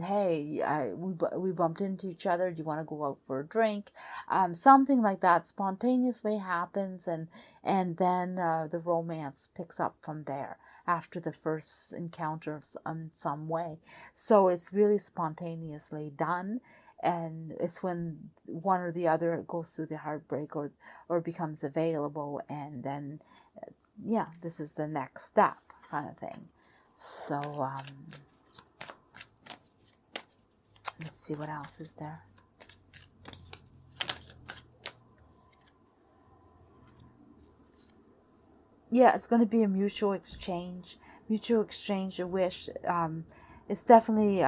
hey, we bumped into each other, do you want to go out for a drink? Something like that spontaneously happens, and then the romance picks up from there after the first encounter in some way. So it's really spontaneously done, and it's when one or the other goes through the heartbreak, or becomes available, and then yeah, this is the next step kind of thing. So let's see what else is there. Yeah, it's going to be a mutual exchange. Mutual exchange, a wish. It's definitely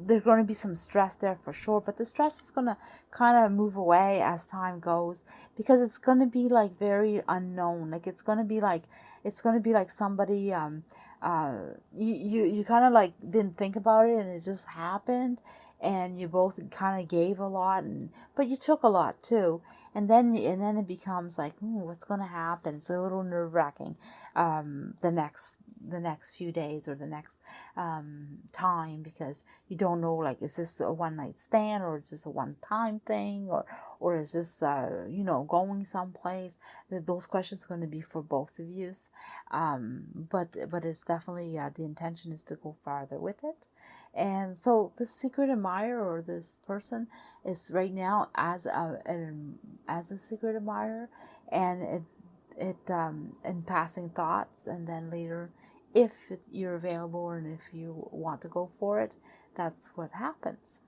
there's going to be some stress there for sure, but the stress is going to kind of move away as time goes, because it's going to be like very unknown. Like it's going to be like somebody you kind of like didn't think about it, and it just happened, and you both kind of gave a lot, but you took a lot too. And then it becomes like, what's going to happen? It's a little nerve wracking. The next few days, or the next time, because you don't know, like, is this a one night stand, or is this a one time thing, or is this going someplace? Those questions are going to be for both of you. But it's definitely the intention is to go farther with it. And so the secret admirer, or this person, is right now as a secret admirer, and in passing thoughts, and then later, if you're available and if you want to go for it, that's what happens.